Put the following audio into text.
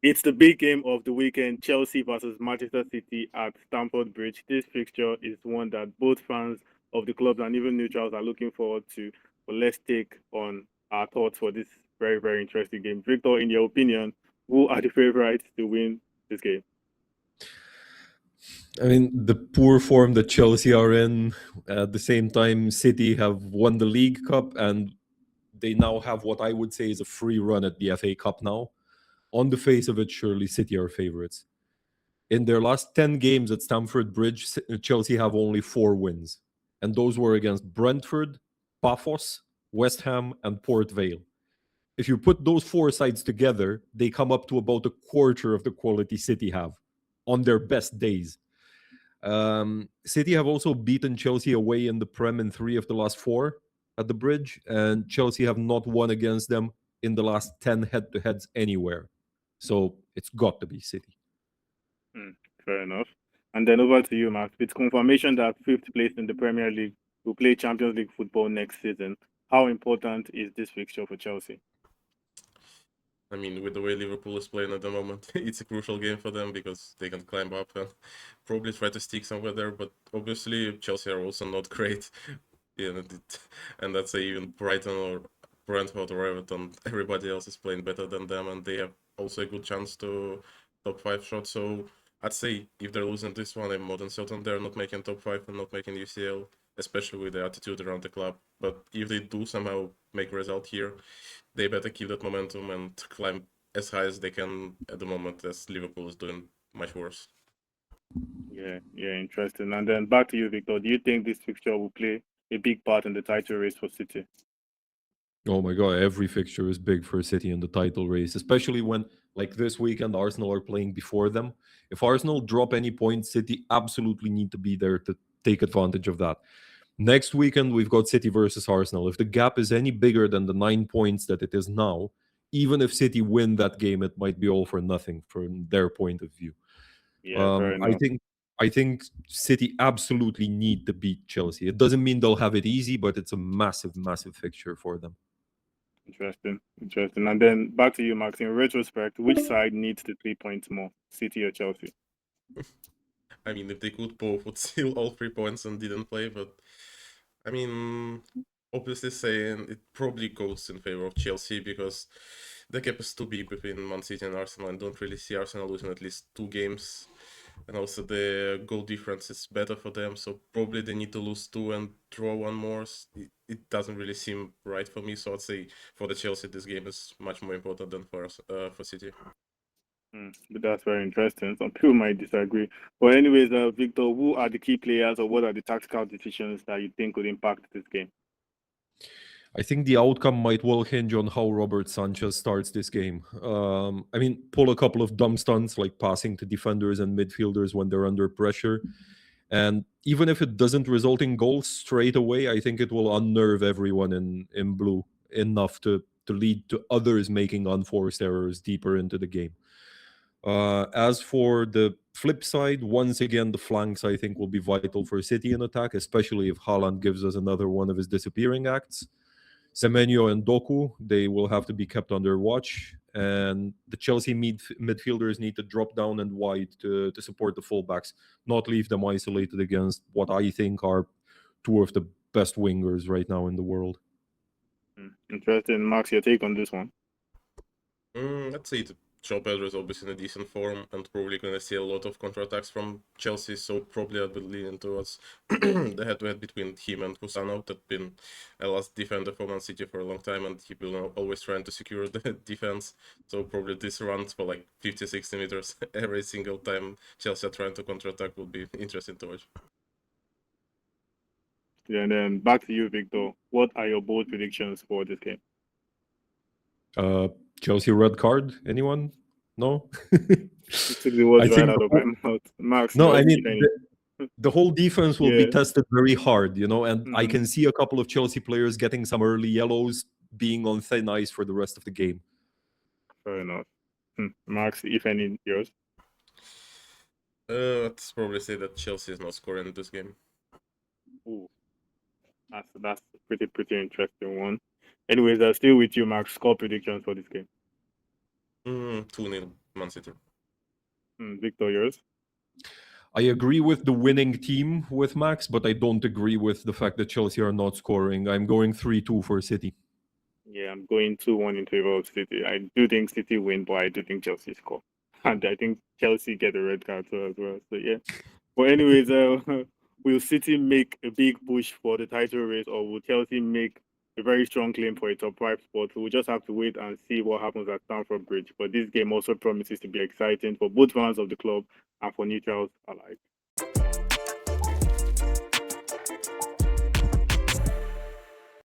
It's the big game of the weekend, Chelsea versus Manchester City at Stamford Bridge. This fixture is one that both fans of the clubs and even neutrals are looking forward to. But let's take on our thoughts for this very, very interesting game. Victor, in your opinion, who are the favorites to win this game? I mean, the poor form that Chelsea are in, at the same time, City have won the League Cup and they now have what I would say is a free run at the FA Cup now. On the face of it, surely City are favorites. In their last 10 games at Stamford Bridge, Chelsea have only 4 wins. And those were against Brentford, Paphos, West Ham, and Port Vale. If you put those 4 sides together, they come up to about a quarter of the quality City have on their best days. City have also beaten Chelsea away in the Prem in 3 of the last 4 at the Bridge, and Chelsea have not won against them in the last 10 head-to-heads anywhere. So it's got to be City. Fair enough. And then over to you, Max. With confirmation that fifth place in the Premier League will play Champions League football next season, how important is this fixture for Chelsea? I mean, with the way Liverpool is playing at the moment, it's a crucial game for them because they can climb up and probably try to stick somewhere there. But obviously, Chelsea are also not great. And that's even Brighton or Brentford or Everton. Everybody else is playing better than them, and they have also a good chance to top 5 shot. So I'd say if they're losing this one, I'm more than certain they're not making top 5 and not making UCL, especially with the attitude around the club. But if they do somehow make a result here, they better keep that momentum and climb as high as they can at the moment, as Liverpool is doing much worse. Yeah, interesting. And then back to you, Victor. Do you think this fixture will play a big part in the title race for City? Oh my god, every fixture is big for City in the title race, especially when, like this weekend, Arsenal are playing before them. If Arsenal drop any points, City absolutely need to be there to take advantage of that. Next weekend, we've got City versus Arsenal. If the gap is any bigger than the 9 points that it is now, even if City win that game, it might be all for nothing from their point of view. Yeah, fair I enough. think I think City absolutely need to beat Chelsea. It doesn't mean they'll have it easy, but it's a massive, massive fixture for them. Interesting. And then back to you, Max. In retrospect, which side needs the 3 points more, City or Chelsea? I mean, if they could, both would steal all 3 points and didn't play, but I mean, obviously saying it probably goes in favor of Chelsea because the gap is too big between Man City and Arsenal, and don't really see Arsenal losing at least 2 games. And also the goal difference is better for them, so probably they need to lose 2 and draw 1 more. It doesn't really seem right for me, so I'd say for the Chelsea this game is much more important than for us, for City. But that's very interesting. Some people might disagree. But anyways, Victor, who are the key players or what are the tactical decisions that you think could impact this game? I think the outcome might well hinge on how Robert Sanchez starts this game. I mean, pull a couple of dumb stunts like passing to defenders and midfielders when they're under pressure. And even if it doesn't result in goals straight away, I think it will unnerve everyone in blue enough to lead to others making unforced errors deeper into the game. As for the flip side, once again, the flanks I think will be vital for City in attack, especially if Haaland gives us another one of his disappearing acts. Semenyo and Doku, they will have to be kept under watch. And the Chelsea midfielders need to drop down and wide to support the fullbacks, not leave them isolated against what I think are 2 of the best wingers right now in the world. Interesting. Max, your take on this one? I'd say Joe Pedro is obviously in a decent form and probably going to see a lot of counterattacks from Chelsea, so probably I'd be leaning towards the head-to-head between him and Kusano, that's been a last defender for Man City for a long time, and he will always trying to secure the defense, so probably this runs for like 50-60 meters every single time Chelsea are trying to counterattack will be interesting to watch. Yeah, and then back to you, Victor. What are your bold predictions for this game? Chelsea red card? Anyone? No? You took the words I right think out of my mouth. Max, no, yours, I if mean any. the whole defense will be Yeah. tested very hard, and I Mhm. can see a couple of Chelsea players getting some early yellows, being on thin ice for the rest of the game. Fair enough. Max, if any, yours? I'd probably say that Chelsea is not scoring this game. Ooh, that's a pretty interesting one. Anyways, I'm still with you, Max. Score predictions for this game. 2-0 Man City. Victor, yours? I agree with the winning team with Max, but I don't agree with the fact that Chelsea are not scoring. I'm going 3-2 for City. Yeah, I'm going 2-1 in favor of City. I do think City win, but I do think Chelsea score. And I think Chelsea get a red card too as well. So yeah. But anyways, will City make a big push for the title race, or will Chelsea make a very strong claim for a top 5 spot? We'll just have to wait and see what happens at Stamford Bridge. But this game also promises to be exciting for both fans of the club and for neutrals alike.